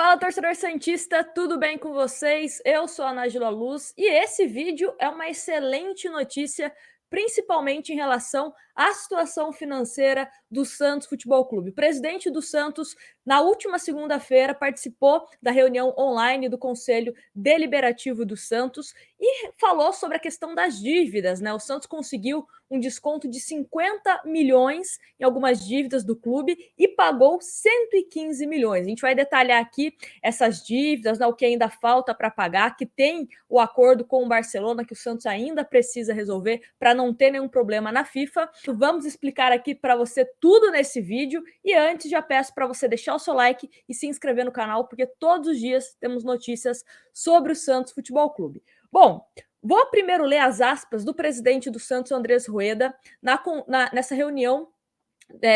Fala, torcedor santista, tudo bem com vocês? Eu sou a Nájila Luz e esse vídeo é uma excelente notícia, principalmente em relação à situação financeira do Santos Futebol Clube. O presidente do Santos, na última segunda-feira, participou da reunião online do Conselho Deliberativo do Santos e falou sobre a questão das dívidas, né? O Santos conseguiu um desconto de 50 milhões em algumas dívidas do clube e pagou 115 milhões. A gente vai detalhar aqui essas dívidas, né, o que ainda falta para pagar, que tem o acordo com o Barcelona que o Santos ainda precisa resolver para não ter nenhum problema na FIFA. Vamos explicar aqui para você tudo nesse vídeo e antes já peço para você deixar o seu like e se inscrever no canal, porque todos os dias temos notícias sobre o Santos Futebol Clube. Bom, vou primeiro ler as aspas do presidente do Santos, Andrés Rueda, nessa reunião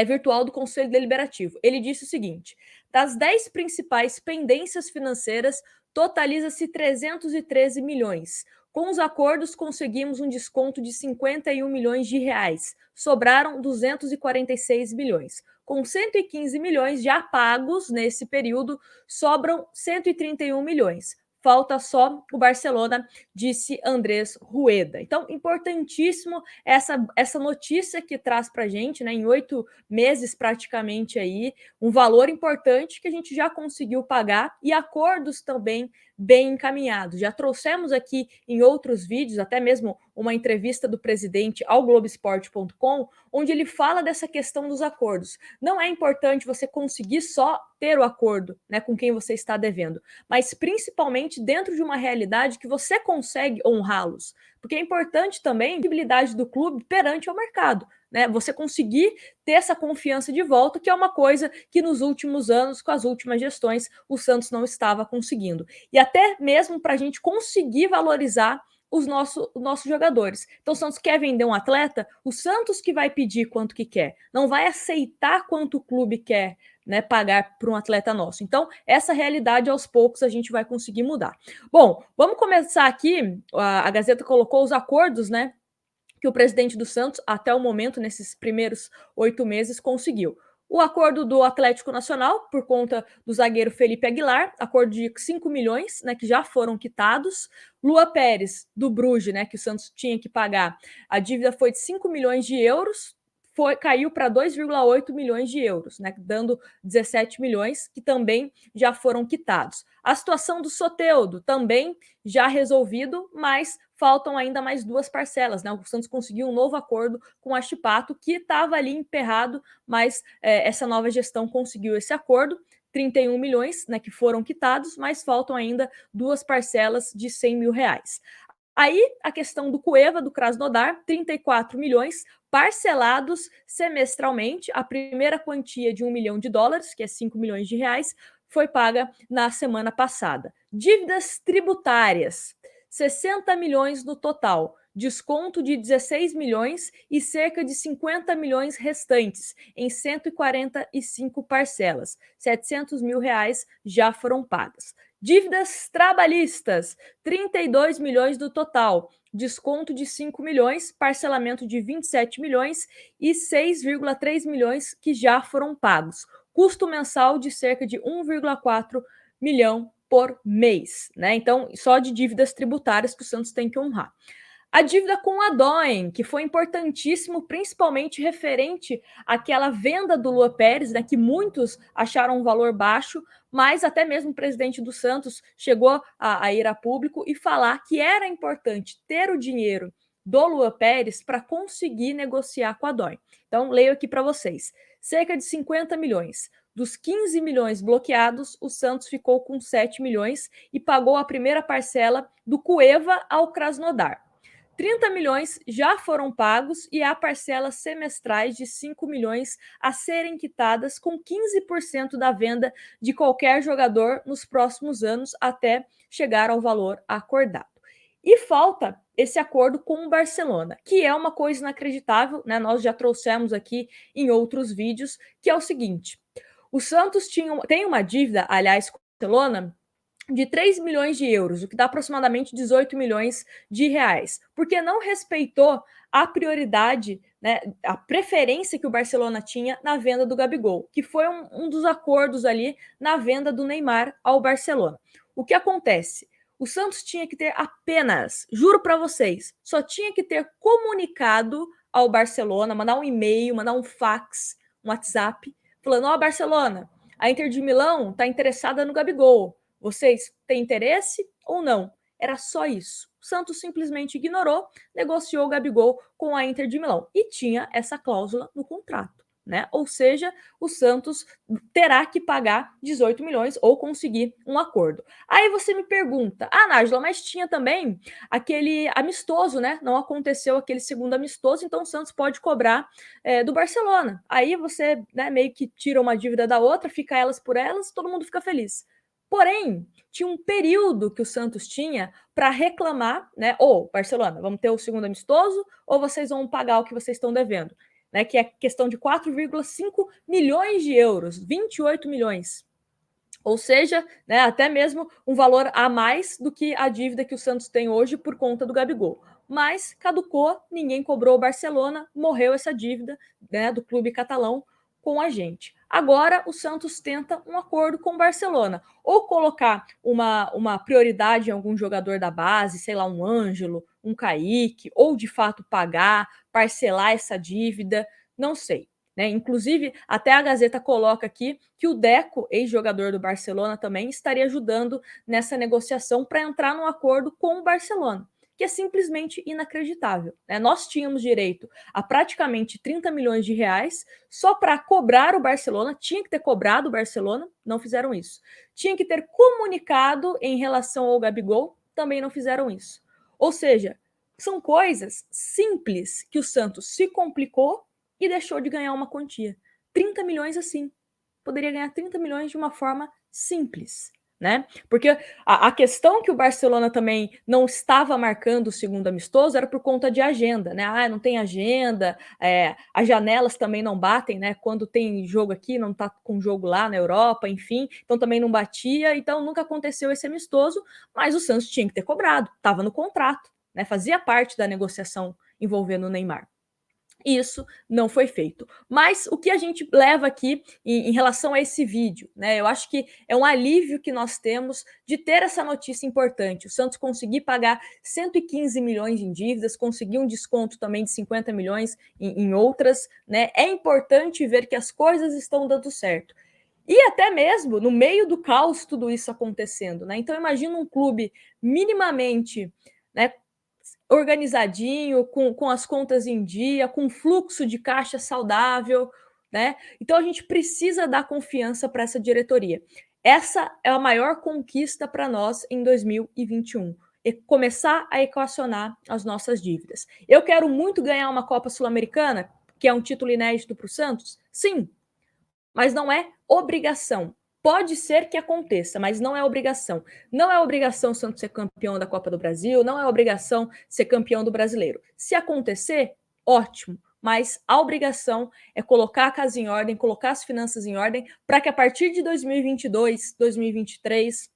virtual do Conselho Deliberativo. Ele disse o seguinte: das 10 principais pendências financeiras, totaliza-se 313 milhões. Com os acordos, conseguimos um desconto de 51 milhões de reais. Sobraram 246 milhões. Com 115 milhões já pagos nesse período, sobram 131 milhões. Falta só o Barcelona, disse Andrés Rueda. Então, importantíssimo essa notícia que traz para a gente, né, em 8 meses praticamente aí, um valor importante que a gente já conseguiu pagar e acordos também bem encaminhados. Já trouxemos aqui em outros vídeos, até mesmo uma entrevista do presidente ao Globoesporte.com, onde ele fala dessa questão dos acordos. Não é importante você conseguir só ter o acordo, né, com quem você está devendo, mas principalmente dentro de uma realidade que você consegue honrá-los. Porque é importante também a credibilidade do clube perante o mercado, né? Você conseguir ter essa confiança de volta, que é uma coisa que nos últimos anos, com as últimas gestões, o Santos não estava conseguindo. E até mesmo para a gente conseguir valorizar os nossos jogadores. Então, o Santos quer vender um atleta, o Santos que vai pedir quanto que quer, não vai aceitar quanto o clube quer, né, pagar para um atleta nosso. Então, essa realidade, aos poucos, a gente vai conseguir mudar. Bom, vamos começar aqui. A Gazeta colocou os acordos, né, que o presidente do Santos, até o momento, nesses primeiros 8 meses, conseguiu. O acordo do Atlético Nacional, por conta do zagueiro Felipe Aguilar, acordo de 5 milhões, né, que já foram quitados. Lua Pérez, do Bruges, né, que o Santos tinha que pagar, a dívida foi de 5 milhões de euros, caiu para 2,8 milhões de euros, né, dando 17 milhões, que também já foram quitados. A situação do Soteldo também já resolvido, mas faltam ainda mais 2 parcelas, né? O Santos conseguiu um novo acordo com a Chipato, que estava ali emperrado, mas essa nova gestão conseguiu esse acordo. 31 milhões, né, que foram quitados, mas faltam ainda 2 parcelas de 100 mil reais. Aí, a questão do Cueva, do Krasnodar, 34 milhões, parcelados semestralmente. A primeira quantia de $1 milhão, que é 5 milhões de reais, foi paga na semana passada. Dívidas tributárias, 60 milhões no total, desconto de 16 milhões e cerca de 50 milhões restantes, em 145 parcelas. 700 mil reais já foram pagas. Dívidas trabalhistas, 32 milhões do total, desconto de 5 milhões, parcelamento de 27 milhões e 6,3 milhões que já foram pagos. Custo mensal de cerca de 1,4 milhão por mês, né? Então, só de dívidas tributárias que o Santos tem que honrar. A dívida com a Doen, que foi importantíssimo, principalmente referente àquela venda do Lua Pérez, né, que muitos acharam um valor baixo, mas até mesmo o presidente do Santos chegou a ir a público e falar que era importante ter o dinheiro do Lua Pérez para conseguir negociar com a Doen. Então, leio aqui para vocês. Cerca de 50 milhões. Dos 15 milhões bloqueados, o Santos ficou com 7 milhões e pagou a primeira parcela do Cueva ao Krasnodar. 30 milhões já foram pagos e há parcelas semestrais de 5 milhões a serem quitadas com 15% da venda de qualquer jogador nos próximos anos até chegar ao valor acordado. E falta esse acordo com o Barcelona, que é uma coisa inacreditável, né? Nós já trouxemos aqui em outros vídeos, que é o seguinte: o Santos tem uma dívida, aliás, com o Barcelona, de 3 milhões de euros, o que dá aproximadamente 18 milhões de reais, porque não respeitou a prioridade, né, a preferência que o Barcelona tinha na venda do Gabigol, que foi um dos acordos ali na venda do Neymar ao Barcelona. O que acontece? O Santos tinha que ter apenas, juro para vocês, só tinha que ter comunicado ao Barcelona, mandar um e-mail, mandar um fax, um WhatsApp, falando: ó, Barcelona, a Inter de Milão está interessada no Gabigol. Vocês têm interesse ou não? Era só isso. O Santos simplesmente ignorou, negociou o Gabigol com a Inter de Milão e tinha essa cláusula no contrato, né? Ou seja, o Santos terá que pagar 18 milhões ou conseguir um acordo. Aí você me pergunta: ah, Nájila, mas tinha também aquele amistoso, né? Não aconteceu aquele segundo amistoso, então o Santos pode cobrar do Barcelona. Aí você, né, meio que tira uma dívida da outra, fica elas por elas, todo mundo fica feliz. Porém, tinha um período que o Santos tinha para reclamar, né? Ou, Barcelona, vamos ter o segundo amistoso ou vocês vão pagar o que vocês estão devendo, né? Que é questão de 4,5 milhões de euros, 28 milhões. Ou seja, né, até mesmo um valor a mais do que a dívida que o Santos tem hoje por conta do Gabigol. Mas caducou, ninguém cobrou o Barcelona, morreu essa dívida, né, do clube catalão com a gente. Agora o Santos tenta um acordo com o Barcelona, ou colocar uma prioridade em algum jogador da base, sei lá, um Ângelo, um Kaique, ou de fato pagar, parcelar essa dívida, não sei. Né? Inclusive, até a Gazeta coloca aqui que o Deco, ex-jogador do Barcelona, também estaria ajudando nessa negociação para entrar num acordo com o Barcelona, que é simplesmente inacreditável. Né? Nós tínhamos direito a praticamente 30 milhões de reais só para cobrar o Barcelona, tinha que ter cobrado o Barcelona, não fizeram isso. Tinha que ter comunicado em relação ao Gabigol, também não fizeram isso. Ou seja, são coisas simples que o Santos se complicou e deixou de ganhar uma quantia. 30 milhões assim. Poderia ganhar 30 milhões de uma forma simples, né? Porque a questão que o Barcelona também não estava marcando o segundo amistoso era por conta de agenda, né? Ah, não tem agenda, as janelas também não batem, né? Quando tem jogo aqui, não tá com jogo lá na Europa, enfim, então também não batia, então nunca aconteceu esse amistoso, mas o Santos tinha que ter cobrado, estava no contrato, né? Fazia parte da negociação envolvendo o Neymar. Isso não foi feito. Mas o que a gente leva aqui em relação a esse vídeo, né? Eu acho que é um alívio que nós temos de ter essa notícia importante. O Santos conseguir pagar 115 milhões em dívidas, conseguir um desconto também de 50 milhões em outras, né? É importante ver que as coisas estão dando certo. E até mesmo no meio do caos, tudo isso acontecendo, né? Então, imagina um clube minimamente, né, organizadinho, com as contas em dia, com fluxo de caixa saudável, né? Então a gente precisa dar confiança para essa diretoria. Essa é a maior conquista para nós em 2021. E começar a equacionar as nossas dívidas. Eu quero muito ganhar uma Copa Sul-Americana, que é um título inédito para o Santos? Sim, mas não é obrigação. Pode ser que aconteça, mas não é obrigação. Não é obrigação o Santos ser campeão da Copa do Brasil, não é obrigação ser campeão do Brasileiro. Se acontecer, ótimo, mas a obrigação é colocar a casa em ordem, colocar as finanças em ordem, para que a partir de 2022, 2023,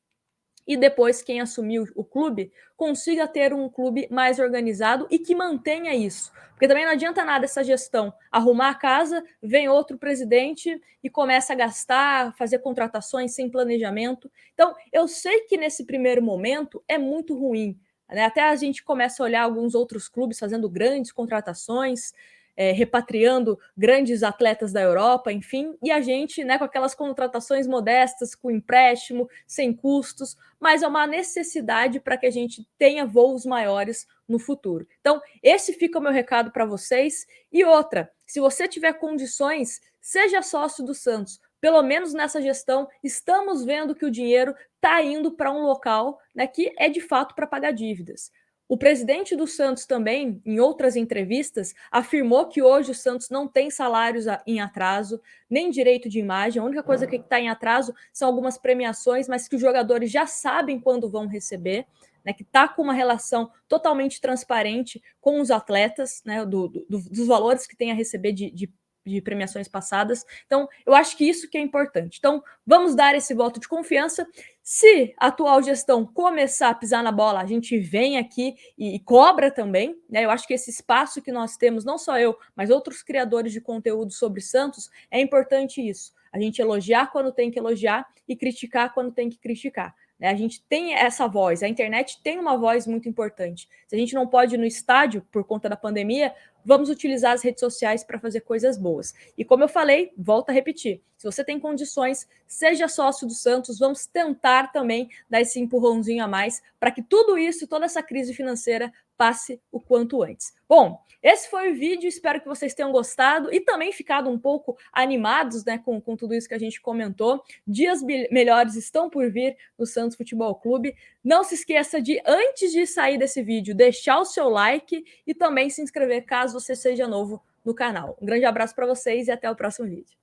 e depois quem assumiu o clube consiga ter um clube mais organizado e que mantenha isso. Porque também não adianta nada essa gestão arrumar a casa, vem outro presidente e começa a gastar, fazer contratações sem planejamento. Então, eu sei que nesse primeiro momento é muito ruim, né? Até a gente começa a olhar alguns outros clubes fazendo grandes contratações, repatriando grandes atletas da Europa, enfim, e a gente, né, com aquelas contratações modestas, com empréstimo, sem custos, mas é uma necessidade para que a gente tenha voos maiores no futuro. Então, esse fica o meu recado para vocês. E outra, se você tiver condições, seja sócio do Santos. Pelo menos nessa gestão, estamos vendo que o dinheiro está indo para um local, né, que é de fato para pagar dívidas. O presidente do Santos também, em outras entrevistas, afirmou que hoje o Santos não tem salários em atraso, nem direito de imagem. A única coisa que está em atraso são algumas premiações, mas que os jogadores já sabem quando vão receber, né, que está com uma relação totalmente transparente com os atletas, né, dos valores que tem a receber de de premiações passadas. Então, eu acho que isso que é importante. Então, vamos dar esse voto de confiança. Se a atual gestão começar a pisar na bola, a gente vem aqui e cobra também, né? Eu acho que esse espaço que nós temos, não só eu, mas outros criadores de conteúdo sobre Santos, é importante isso. A gente elogiar quando tem que elogiar e criticar quando tem que criticar. Né? A gente tem essa voz, a internet tem uma voz muito importante. Se a gente não pode ir no estádio por conta da pandemia, vamos utilizar as redes sociais para fazer coisas boas. E como eu falei, volto a repetir, se você tem condições, seja sócio do Santos, vamos tentar também dar esse empurrãozinho a mais para que tudo isso, toda essa crise financeira passe o quanto antes. Bom, esse foi o vídeo, espero que vocês tenham gostado e também ficado um pouco animados, né, com tudo isso que a gente comentou. Dias melhores estão por vir no Santos Futebol Clube. Não se esqueça de, antes de sair desse vídeo, deixar o seu like e também se inscrever caso você seja novo no canal. Um grande abraço para vocês e até o próximo vídeo.